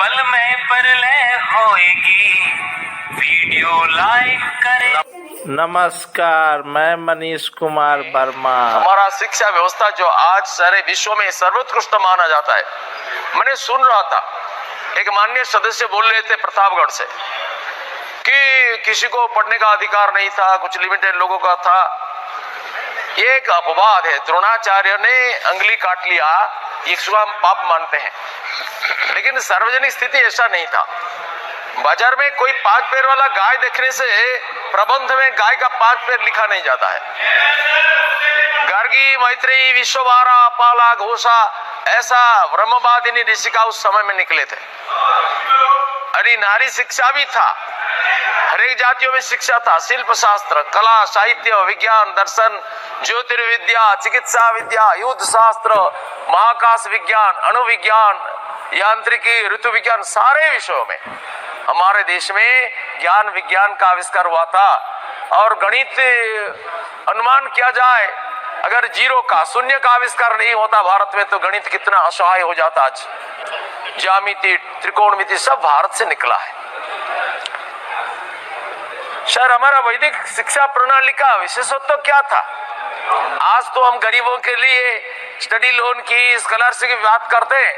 पल में परलय होएगी, वीडियो लाइक करें। नमस्कार, मैं मनीष कुमार वर्मा। हमारा शिक्षा व्यवस्था जो आज सारे विश्व में सर्वोत्कृष्ट माना जाता है, मैंने सुन रहा था एक माननीय सदस्य बोल रहे थे प्रतापगढ़ से कि किसी को पढ़ने का अधिकार नहीं था, कुछ लिमिटेड लोगों का था। ये एक अपवाद है। द्रोणाचार्य ने अंगुली काट लिया, इसको हम पाप मानते हैं, लेकिन सार्वजनिक स्थिति ऐसा नहीं था। बाजार में कोई 5 पैर वाला गाय देखने से प्रबंध में गाय का 5 पैर लिखा नहीं जाता है। गार्गी, मैत्रेयी, विश्वभारा, पाला, घोषा, ऐसा ब्रह्मवादिनी ऋषि का उस समय में निकले थे। अरे नारी शिक्षा भी था, हर एक जातियों में शिक्षा था। शिल्प शास्त्र, कला, साहित्य, विज्ञान, दर्शन, ज्योतिर्विद्या, चिकित्सा विद्या, युद्ध शास्त्र, महाकाश विज्ञान, अणुविज्ञान, यांत्रिकी, ऋतु विज्ञान, सारे विषयों में हमारे देश में ज्ञान विज्ञान का आविष्कार हुआ था। और गणित अनुमान किया जाए, अगर जीरो का, शून्य का आविष्कार नहीं होता भारत में तो गणित कितना असहाय हो जाता। आज ज्यामिति, त्रिकोणमिति सब भारत से निकला है। सर, हमारा वैदिक शिक्षा प्रणाली का विशेषत्व क्या था? आज तो हम गरीबों के लिए स्टडी लोन की, स्कॉलरशिप की बात करते हैं,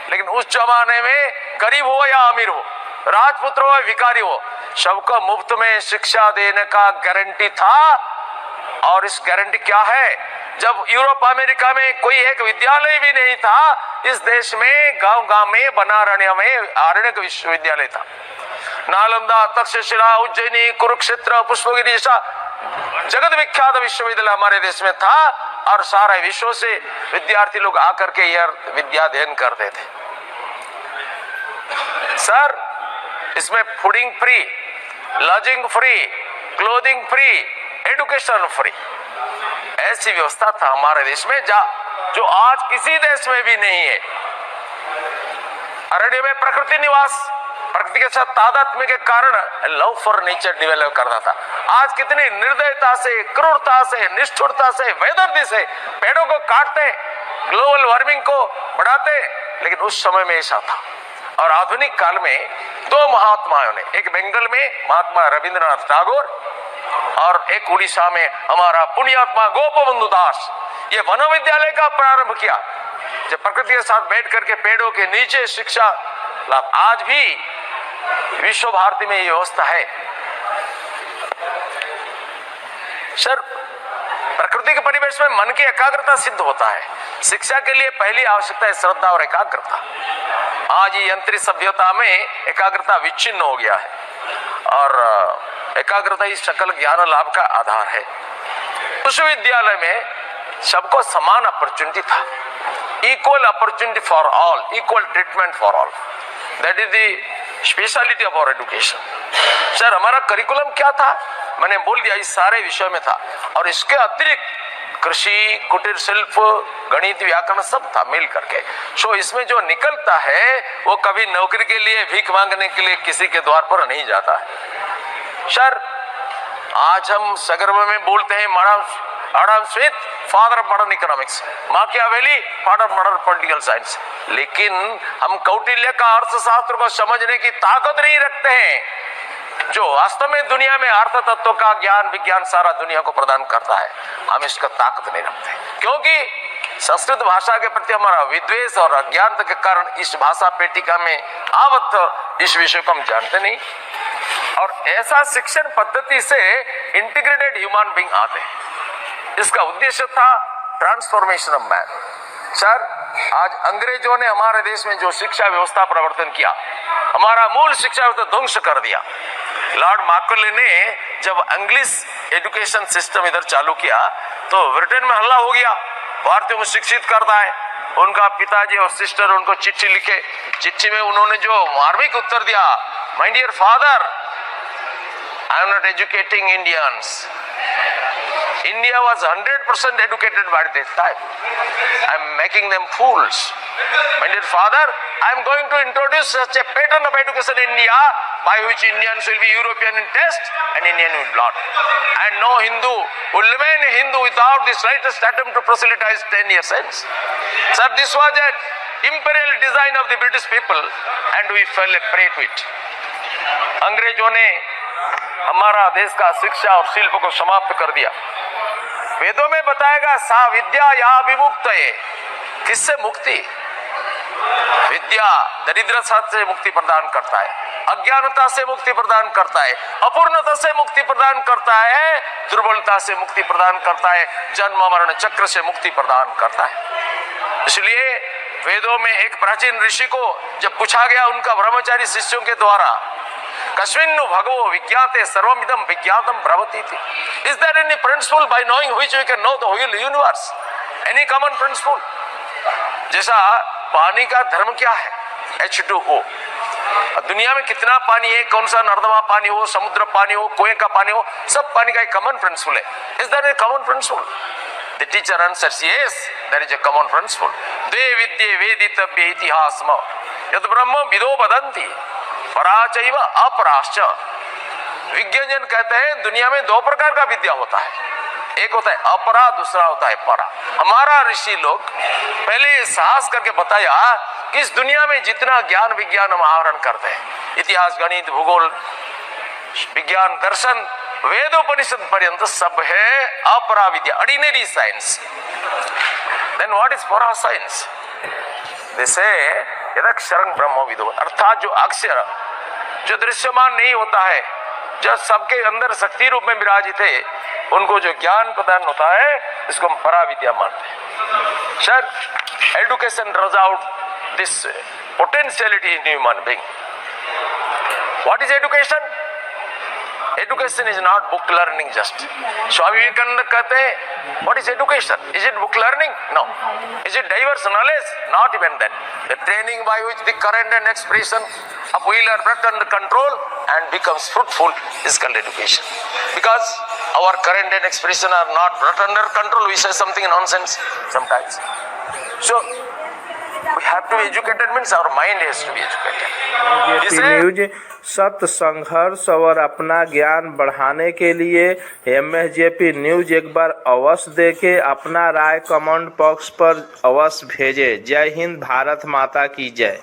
लेकिन उस जमाने में गरीब हो या अमीर हो, राजपुत्र हो या भिखारी हो, सबको मुफ्त में शिक्षा देने का गारंटी था। और इस गारंटी क्या है? जब यूरोप अमेरिका में कोई एक विद्यालय भी नहीं था, इस देश में गांव-गांव में, बनारण्य में आरण्यक विश्वविद्यालय था। नालंदा, तक्षशिला, उज्जैनी, कुरुक्षेत्र, पुष्पगिरी जैसा जगत विख्यात विश्वविद्यालय हमारे देश में था। और सारे विश्व से विद्यार्थी लोग आकर के यह विद्या अध्ययन करते थे। सर, इसमें fooding free, lodging free, clothing free, education free, ऐसी व्यवस्था था हमारे देश में जो आज किसी देश में भी नहीं है। अरण्य में प्रकृति निवास, प्रकृति के साथ तादात्म्य के कारण लव फॉर नेचर डेवलप करता था। आज कितनी निर्दयता से, क्रूरता से, निष्ठुरता से, बेदर्दी से पेड़ों को काटते, ग्लोबल वार्मिंग को बढ़ाते, लेकिन उस समय में ऐसा था। और आधुनिक काल में 2 महात्माओं ने, एक बंगाल में महात्मा रविंद्रनाथ टैगोर और एक उड़ीसा में हमारा पुण्यात्मा गोपबंधु दास, ये वनविद्यालय का प्रारंभ किया, जब प्रकृति के साथ बैठ करके पेड़ों के नीचे शिक्षा लाभ। आज भी विश्व भारती में ये व्यवस्था है। सर, प्रकृति के परिवेश में मन की एकाग्रता सिद्ध होता है। शिक्षा के लिए पहली आवश्यकता है श्रद्धा और एकाग्रता। आज ये यंत्रित सभ्यता में एकाग्रता विच्छिन्न हो गया है, और एकाग्रता ही सकल ज्ञान लाभ का आधार है। विश्वविद्यालय में सबको समान अपॉर्चुनिटी था, equal opportunity for all, equal treatment for all. That is the speciality of our education. Sir, हमारा करिकुलम क्या था? मैंने बोल दिया, इस सारे विषय में था। और इसके अतिरिक्त कृषि, कुटीर शिल्प, गणित, व्याकरण सब था मिल करके। सो इसमें जो निकलता है वो कभी नौकरी के लिए, भीख मांगने के लिए किसी के द्वार पर नहीं जाता है। सर, आज हम सगर्भ में बोलते हैं Adam Smith father of modern economics, माकियावेली father of modern political science, लेकिन हम कौटिल्य का अर्थशास्त्र को समझने की ताकत नहीं रखते हैं, जो वास्तव में दुनिया में अर्थ तत्व का ज्ञान विज्ञान सारा दुनिया को प्रदान करता है। हम इसका ताकत नहीं रखते, क्योंकि संस्कृत भाषा के प्रति हमारा विद्वेष और अज्ञानता के कारण इस भाषा पेटिका में आबद्ध इस विषय को हम जानते नहीं। और ऐसा शिक्षण पद्धति से इंटीग्रेटेड ह्यूमन बीइंग आते हैं। इसका उद्देश्य था ट्रांसफॉर्मेशन ऑफ मैन। सर, आज अंग्रेजों ने हमारे देश में जो शिक्षा व्यवस्था प्रवर्तन किया, हमारा मूल शिक्षा व्यवस्था ध्वंस कर दिया। लॉर्ड मैकॉले ने जब इंग्लिश एजुकेशन सिस्टम इधर चालू किया तो ब्रिटेन में हल्ला हो गया, भारतीयों को शिक्षित करता है। उनका पिताजी और सिस्टर उनको चिट्ठी लिखे, चिट्ठी में उन्होंने जो मार्मिक उत्तर दिया, my dear father, I am not educating Indians. India was 100% educated by this time. I am making them fools. My dear father, I am going to introduce such a pattern of education in India by which Indians will be European in taste and Indian will not. And no Hindu will remain a Hindu without the slightest attempt to proselytize 10 years since. Sir, this was a imperial design of the British people and we fell a prey to it. अंग्रेजों ने हमारा देश का शिक्षा और शिल्प को समाप्त कर दिया। वेदों में बताएगा सा विद्या या विमुक्त है। किससे मुक्ति? विद्या दरिद्रता से मुक्ति प्रदान करता है, अज्ञानता से मुक्ति प्रदान करता है, अपूर्णता से मुक्ति प्रदान करता है, दुर्बलता से मुक्ति प्रदान करता है, जन्म मरण चक्र से मुक्ति प्रदान करता है। इसलिए वेदों में एक प्राचीन ऋषि को जब पूछा गया उनका ब्रह्मचारी शिष्यों के द्वारा, कस्मिन्नु भगवो विज्ञाते सर्वमिदं विज्ञातम भवति इति, is there any principle by knowing which we can know the whole universe? Any common principle? जैसा पानी का धर्म क्या है? H2O। दुनिया में कितना पानी है, कौन सा नर्दमा पानी हो, समुद्र पानी हो, कुएं का पानी हो, सब पानी का एक कॉमन प्रिंसिपल है। Is there a common principle? The teacher answers yes, there is a common principle. द्वे विद्ये वेदितव्ये इतिहासम यद ब्रह्म विदो वदन्ति पराचैव अपराश्च। विज्ञानजन कहते हैं दुनिया में दो प्रकार का विद्या होता है, एक होता है अपरा, दूसरा होता है परा। हमारा ऋषि लोग पहले साहस करके बताया कि इस दुनिया में जितना ज्ञान विज्ञान हम आहरण करते हैं, इतिहास, गणित, भूगोल, विज्ञान, दर्शन, वेदोपनिषद पर्यंत सब है अपरा विद्या, ordinary science. Then what is परा साइंस? जैसे यदक्षरं ब्रह्म विदो, अर्थात जो अक्षर जो दृश्यमान नहीं होता है, जो सबके अंदर शक्ति रूप में विराजित है, उनको जो ज्ञान प्रदान होता है इसको हम परा विद्या मानते हैं। Sir, education draws out this potentiality in human being. What is education? Education is not book learning just. Swami Vivekananda कहते हैं what is education? Is it book learning? No. Is it diverse knowledge? Not even that. The training by which the current and expression of will are brought under control and becomes fruitful is called education. Because our current and expression are not brought under control, we say something nonsense sometimes. So we have to be educated, means our mind has to be educated. JP news सत्य संघर्ष और अपना ज्ञान बढ़ाने के लिए MSJP news एक बार अवश्य देखे, अपना राय कमेंट बॉक्स पर अवश्य भेजे। जय हिंद, भारत माता की जय।